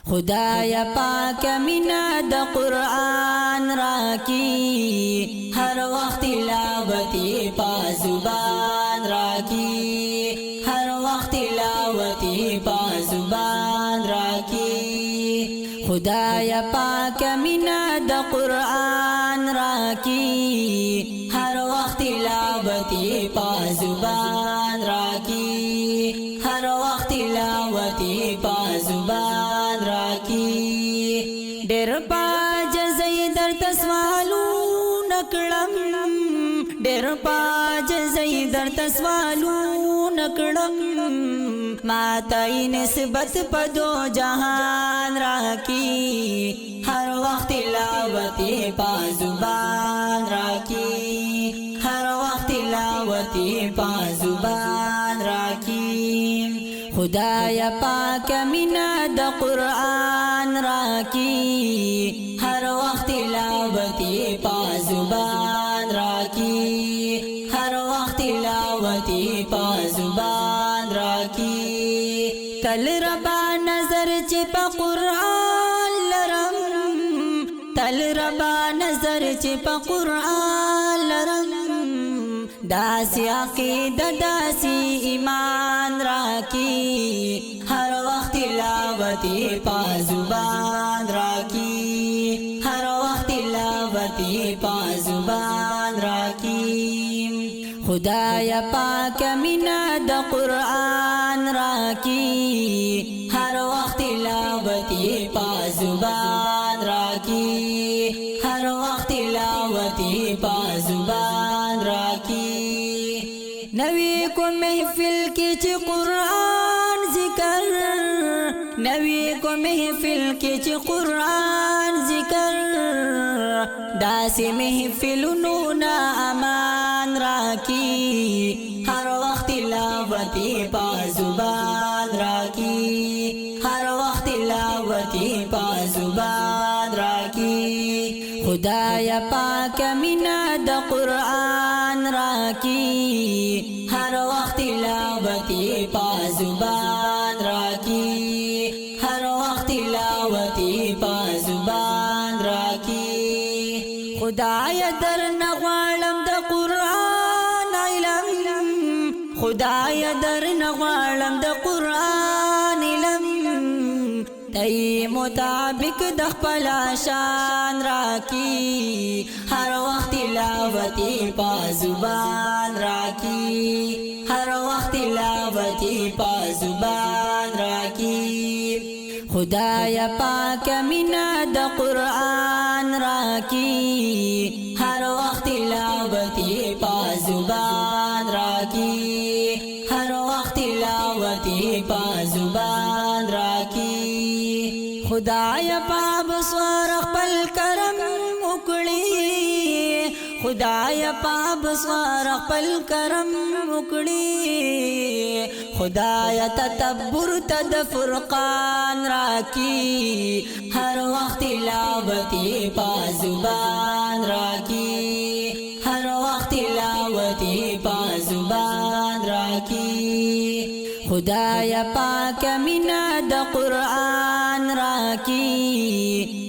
خدایا پاک مینا د قرآن راکی ہر وقت تلاوتی پا زبان راکی ہر وقت تلاوتی پا زبان راکی خدایا پاک مینا د قرآن راکی ہر وقت تلاوتی پا زبان راکی ہر وقت تلاوتی پا زبان راکی ډېر پاج زئی در تسوالو نکړم ډېر پاج زئی در تسوالو نکړم ما ته نسبت پدو جهان راکی ہر وقت تلاوتی پا زبان راکی ہر وقت تلاوتی پا زبان راکی خدایا پاک مینا د قرآن راکی ہر وقت تلاوتی پا زبان راکی ہر وقت تلاوتی پا زبان راکی تل ربا نظر چی پا قرآن لرم تل ربا نظر چی پا قرآن لرم داسی عقیدہ داسی ایمان راکی ہر وقت تلاوتی پا زبان راکی ہر وقت تلاوتی پا زبان راکی خدایا پاک مینا د قرآن راکی ہر وقت تلاوتی پا زبان راکی ہر وقت تلاوتی پا زبان راکی نوی کو محفل کی چی قرآن ذکر نوی کو محفل کی چی قرآن ذکر داسی محفل نونا امان راکی ہر وقت تلاوتی پا زبان راکی ہر وقت تلاوتی پا زبان راکی خدایا پاک مینا د قرآن راکی ہر وقت تلاوتی پا زبان راکی ہر وقت تلاوتی پا زبان راکی خدایا در نغوالم د قرآن علم خدایا در نغوالم د قرآن علم تی مطابق د خپل شان راکی ہر وقت تلاوتی پا زبان راکی ہر وقت تلاوتی پا زبان راکی خدایا پاک مینا د قرآن راکی ہر وقت تلاوتی پا زبان راکی ہر وقت تلاوتی پا زبان راکی خدایا پاب سوار خپل کرم وکړي خدایا پاب سوار خپل کرم وکړي خدایا تدبر تد فرقان راکی ہر وقت تلاوتی پا زبان راکی ہر وقت تلاوتی پا زبان راکی خدایا پاک مینا د قرآن راکی